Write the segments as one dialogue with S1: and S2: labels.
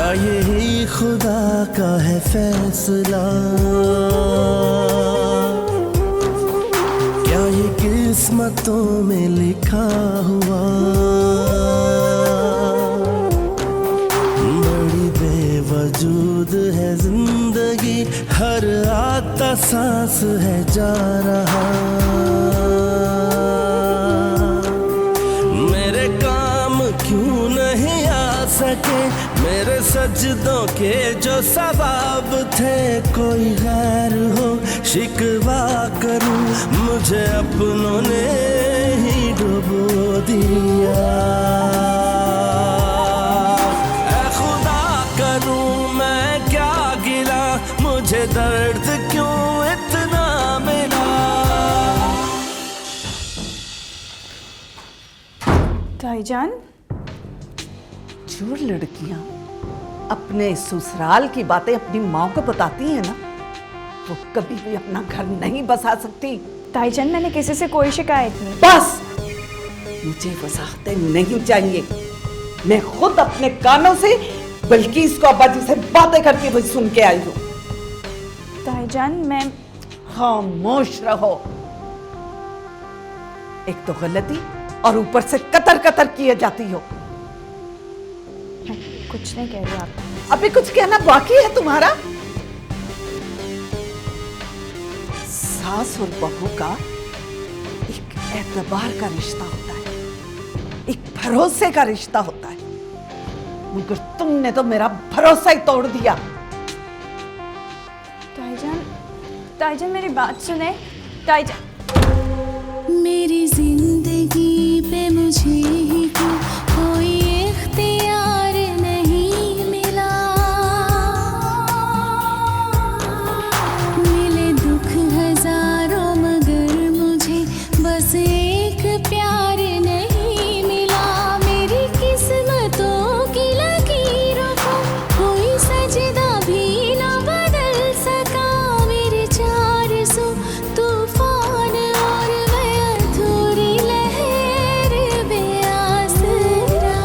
S1: क्या यही खुदा का है फैसला, क्या ये किस्मतों में लिखा हुआ। बड़ी बेवजूद है जिंदगी, हर आता सांस है जा रहा। मेरे काम क्यों नहीं आ सके, मेरे सजदों के जो सवाब थे। कोई गैर हो शिकवा करूं, मुझे अपनों ने ही डुबो दिया। ऐ खुदा करूं मैं क्या गिला, मुझे दर्द क्यों इतना मिला।
S2: भाईजान,
S3: जो लड़कियां अपने ससुराल की बातें अपनी माँ को बताती हैं ना, वो कभी भी अपना घर नहीं बसा सकती।
S2: ताईजान, मैंने किसी से कोई शिकायत नहीं।
S3: बस मुझे वजाहतें नहीं चाहिए। मैं खुद अपने कानों से बल्किस को अब्बा जी से बातें करती हुई सुन के आई हूँ।
S2: ताईजान, मैं
S3: खामोश रहो। एक तो गलती और ऊपर से कतर कतर किए जाती हो।
S2: कुछ नहीं कह रही आप।
S3: अभी कुछ कहना बाकी है तुम्हारा? सास और बहू का एक एतबार का रिश्ता होता है, एक भरोसे का रिश्ता होता है, मगर तुमने तो मेरा भरोसा ही तोड़ दिया।
S2: ताईजान, ताईजान मेरी बात सुने। ताईजान,
S4: मेरी जिंदगी पे मुझे ही क्यों कोई इख्तियार नहीं मिला। मिले दुख हजारों मगर मुझे बस एक प्यार नहीं मिला। मेरी किस्मतों की लकीरों को कोई सजदा भी ना बदल सका। मेरे 400 तूफान और मैं अधूरी लहर बेआसरा।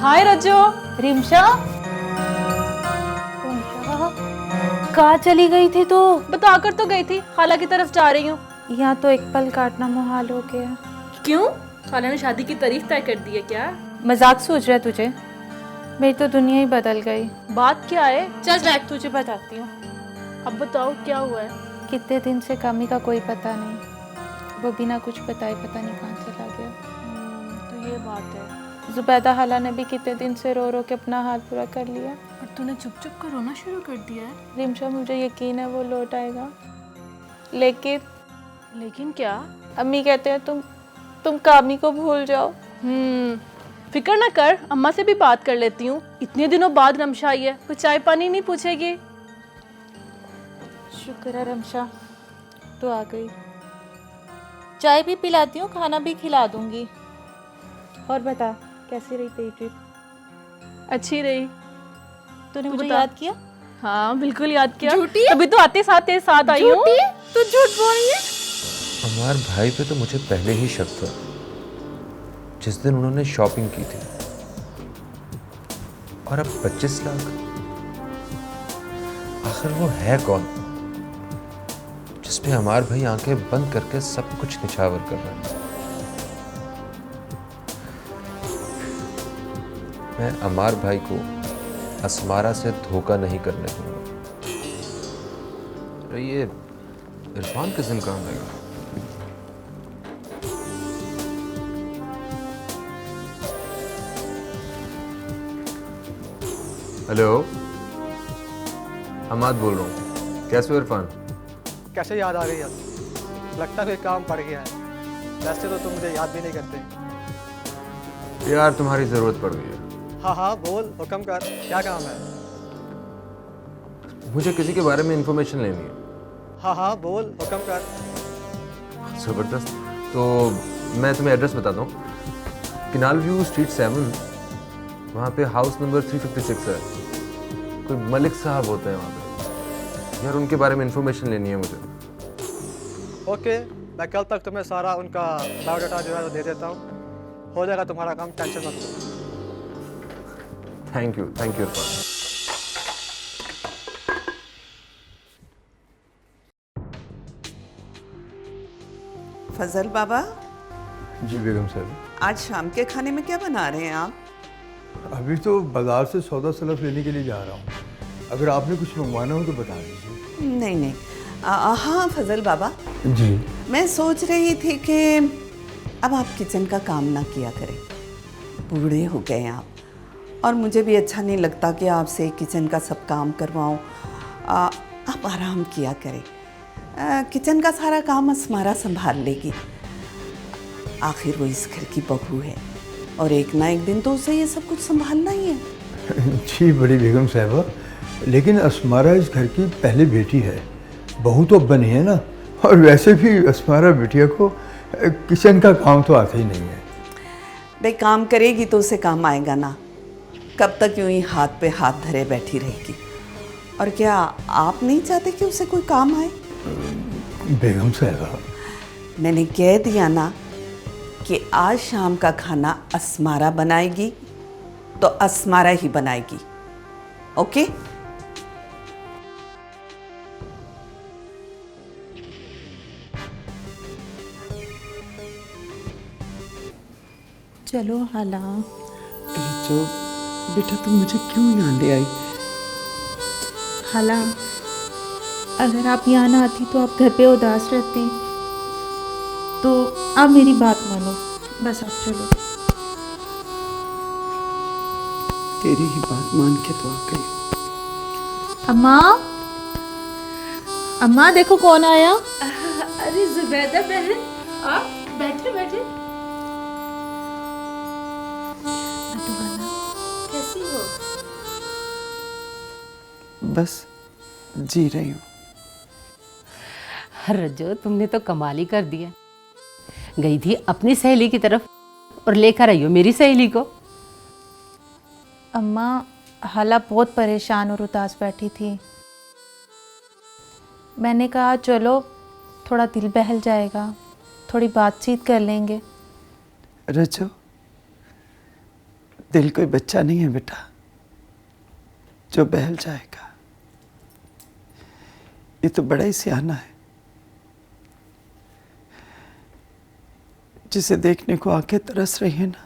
S5: हाय रज्जो। रिमशा, कहाँ चली गई थी तू?
S6: बताकर तो गई थी, खाला की तरफ जा रही हूँ।
S2: यहाँ तो एक पल काटना मुहाल हो गया।
S6: क्यों? खाला ने शादी की तारीख तय कर दी है क्या?
S2: मजाक सोच रहा है तुझे? मेरी तो दुनिया ही बदल गई।
S6: बात क्या है?
S2: चल बैठ, तुझे बताती हूँ।
S6: अब बताओ क्या हुआ है?
S2: कितने दिन से कमी का कोई पता नहीं, वो बिना कुछ बताए पता नहीं कहाँ चला गया।
S6: तो ये बात है।
S2: जुबैदा हाला ने भी कितने दिन से रो रो के अपना हाल पूरा कर लिया।
S6: और तूने चुप चुप कर रोना शुरू कर दिया है।
S2: रिमशा, मुझे यकीन है वो लौट आएगा,
S6: लेकिन क्या?
S2: अम्मी कहते हैं तुम कामी को भूल जाओ।
S6: फिक्र ना कर, अम्मा से भी बात कर लेती हूँ। इतने दिनों बाद रमशा आई है, कुछ चाय पानी नहीं पूछेगी?
S2: शुक्र है रमशा, तो आ गई। चाय भी पिलाती हूँ, खाना भी खिला दूंगी। और बता, कैसी रही तेरी ट्रिप?
S6: अच्छी रही।
S2: तूने मुझे
S6: बता।
S2: याद किया?
S6: हाँ बिल्कुल याद किया।
S2: झूठी?
S6: तभी तो आते साथ तेरे साथ आई हूँ।
S2: तू झूठ बोल रही है।
S7: हमारे भाई पे तो मुझे पहले ही शक था, जिस दिन उन्होंने शॉपिंग की थी। और अब 25 लाख, आखिर वो है कौन जिसपे हमारे भाई आंखें बंद करके सब कुछ निछावर कर रहा है? मैं अमार भाई को असमारा से धोखा नहीं करने दूंगा। अरे ये इरफान किस दिन काम आएगा? हेलो, अमाद बोल रहा हूँ। कैसे हो इरफान?
S8: कैसे याद आ गई अब? लगता है कोई काम पड़ गया है। वैसे तो तुम मुझे याद भी नहीं करते।
S7: यार तुम्हारी जरूरत पड़ गई है।
S8: हाँ हाँ बोल, हुक्म कर, क्या काम है?
S7: मुझे किसी के बारे में इंफॉर्मेशन लेनी है।
S8: हाँ हाँ बोल, हुक्म कर।
S7: जबरदस्त। तो मैं तुम्हें एड्रेस बताता हूँ। किनाल व्यू स्ट्रीट 7, वहाँ पे हाउस नंबर 356 है। कोई मलिक साहब होते हैं वहाँ पे। यार उनके बारे में इंफॉर्मेशन लेनी है मुझे।
S8: ओके, मैं कल तक तुम्हें सारा उनका बायोडाटा जो है वो दे देता हूँ, हो जाएगा तुम्हारा काम, टेंशन मत लो।
S7: Thank you Irfan.
S3: फजल बाबा,
S9: जी बेगम साहब,
S3: आज शाम के खाने में क्या बना रहे हैं आप?
S9: अभी तो बाजार से सौदा सलफ लेने के लिए जा रहा हूँ। अगर आपने कुछ मंगवाना हो तो बता दीजिए।
S3: नहीं नहीं, हाँ फजल बाबा,
S9: जी।
S3: मैं सोच रही थी कि अब आप किचन का काम ना किया करें, बूढ़े हो गए हैं आप, और मुझे भी अच्छा नहीं लगता कि आपसे किचन का सब काम करवाऊँ। आप आराम किया करें, किचन का सारा काम अस्मारा संभाल लेगी। आखिर वो इस घर की बहू है और एक ना एक दिन तो उसे ये सब कुछ संभालना ही है।
S9: जी बड़ी बेगम साहबा, लेकिन अस्मारा इस घर की पहली बेटी है, बहू तो बनी है ना, और वैसे भी अस्मारा बिटिया को किचन का काम तो आता ही नहीं है।
S3: भाई काम करेगी तो उसे काम आएगा ना, कब तक यूं ही हाथ पे हाथ धरे बैठी रहेगी? और क्या आप नहीं चाहते कि उसे कोई काम आए?
S9: बेगम साहबा,
S3: मैंने कह दिया ना कि आज शाम का खाना अस्मारा बनाएगी तो अस्मारा ही बनाएगी, ओके?
S2: चलो हाला।
S3: रजो बेटा, तुम मुझे क्यों यहाँ ले आई?
S2: हाला, अगर आप यहाँ ना आती तो आप घर पे उदास रहती, तो आप मेरी बात मानो, बस आप चलो।
S3: तेरी ही बात मान के तो आ गई।
S2: अम्मा, अम्मा देखो कौन आया।
S5: अरे जुबैदा बहन, आप बैठे बैठे। कैसी हो?
S3: बस जी रही हूँ।
S10: रजो, तुमने तो कमाल ही कर दिया। गई थी अपनी सहेली की तरफ और लेकर आई हो मेरी सहेली को।
S2: अम्मा, हाला बहुत परेशान और उदास बैठी थी। मैंने कहा चलो थोड़ा दिल बहल जाएगा, थोड़ी बातचीत कर लेंगे।
S3: रजो, दिल कोई बच्चा नहीं है बेटा जो बहल जाएगा। ये तो बड़ा ही सियाना है, जिसे देखने को आंखें तरस रही है ना,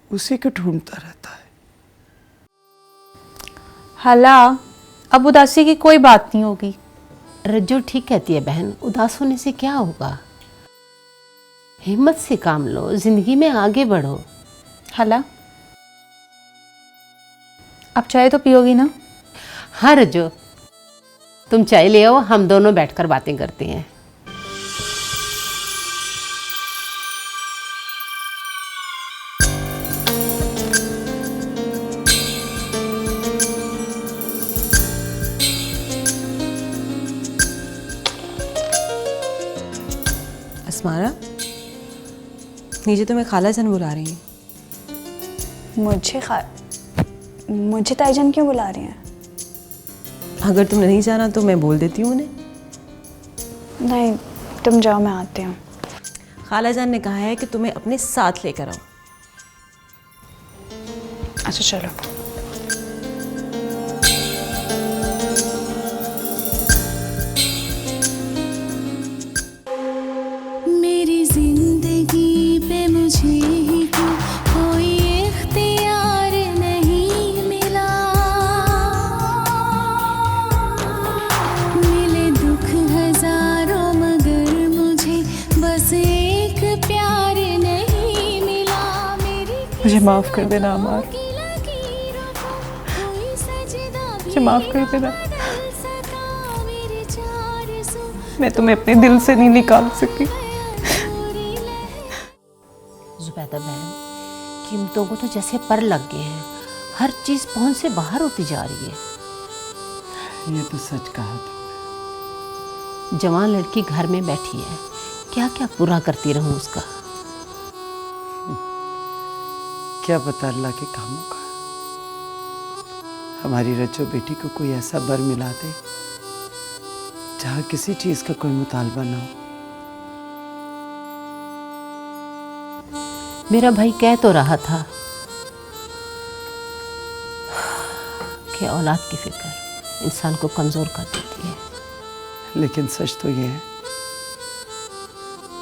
S3: उसी को ढूंढता रहता है।
S2: हाला, अब उदासी की कोई बात नहीं होगी।
S10: रज्जो ठीक कहती है बहन, उदास होने से क्या होगा। हिम्मत से काम लो, जिंदगी में आगे बढ़ो।
S2: हाला, आप चाय तो पियोगी ना?
S10: हाँ रज्जो, तुम चाय ले आओ, हम दोनों बैठकर बातें करते हैं।
S11: अस्मारा, नीचे तुम्हें खाला जान बुला रही है।
S12: मुझे ताईजान क्यों बुला रही हैं?
S11: अगर तुमने नहीं जाना तो मैं बोल देती हूँ उन्हें।
S12: नहीं, तुम जाओ, मैं आती हूँ।
S11: खाला जान ने कहा है कि तुम्हें अपने साथ लेकर आओ।
S12: अच्छा चलो।
S4: मेरी जिंदगी पे मुझे ही कोई इख्तियार नहीं मिला, मिले दुख हजारों मगर मुझे बस एक प्यार नहीं मिला।
S6: मुझे माफ कर देना अमार, मुझे माफ कर देना। मैं तुम्हें अपने दिल से नहीं निकाल सकी।
S10: जुबैदा बहन, कीमतों को तो जैसे पर लग गए हैं, हर चीज पहुंच से बाहर होती जा रही है।
S3: ये तो सच कहा तुमने।
S10: जवान लड़की घर में बैठी है, क्या क्या पूरा करती रहूं उसका।
S3: क्या पता अल्लाह के कामों का। हमारी रजो बेटी को कोई ऐसा बर मिला दे जहाँ किसी चीज का कोई मुतालबा ना हो।
S10: मेरा भाई कह तो रहा था कि औलाद की फिक्र इंसान को कमजोर कर देती है,
S3: लेकिन सच तो ये है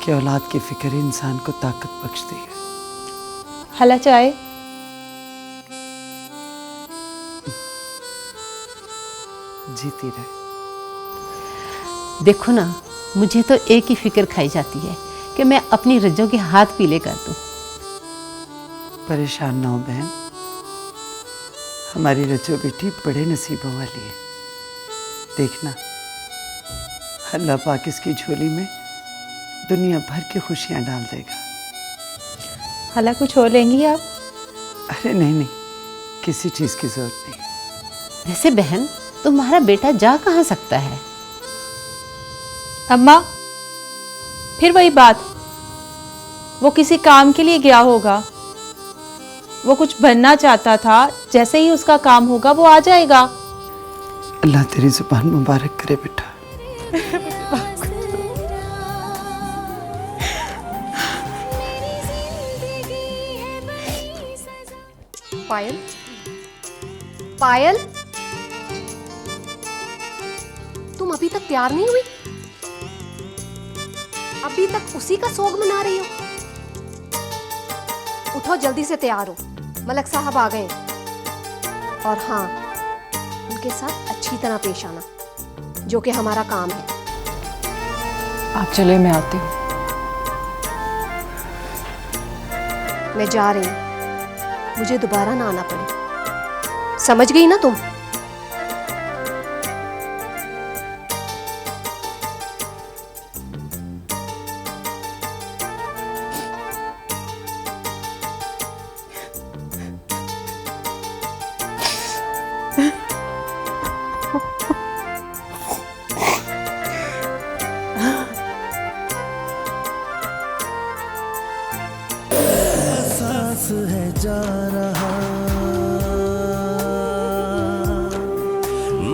S3: कि औलाद की फिक्र ही इंसान को ताकत बख्शती है।
S2: हाला चाय।
S3: जीती रहे।
S10: देखो ना, मुझे तो एक ही फिक्र खाई जाती है कि मैं अपनी रज्जों के हाथ पीले कर दूं।
S3: परेशान ना हो बहन, हमारी रज्जो बेटी बड़े नसीबों वाली है। देखना, अल्लाह पाक इसकी झोली में दुनिया भर की खुशियां डाल देगा।
S2: हाला कुछ हो लेंगी आप?
S3: अरे नहीं नहीं, किसी चीज की जरूरत नहीं।
S10: वैसे बहन, तुम्हारा बेटा जा कहाँ सकता है?
S2: अम्मा, फिर वही बात, वो किसी काम के लिए गया होगा, वो कुछ बनना चाहता था, जैसे ही उसका काम होगा वो आ जाएगा।
S3: अल्लाह तेरी जुबान मुबारक करे बेटा।
S5: पायल, पायल, तुम अभी तक तैयार नहीं हुई? अभी तक उसी का सोग मना रही हो? उठो, जल्दी से तैयार हो, मलक साहब आ गए। और हाँ, उनके साथ अच्छी तरह पेश आना, जो कि हमारा काम है।
S12: आप चले, मैं आती हूँ।
S5: मैं जा रही हूँ, मुझे दोबारा ना आना पड़े, समझ गई ना तुम?
S1: एहसास है जा रहा,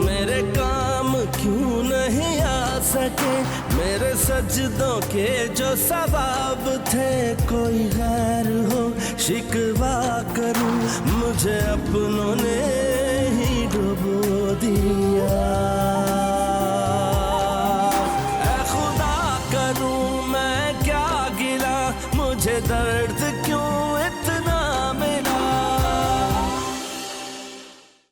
S1: मेरे काम क्यों नहीं आ सके, मेरे सजदों के जो सवाब थे, कोई गैर हो शिकवा करूं, मुझे अपनों ने ही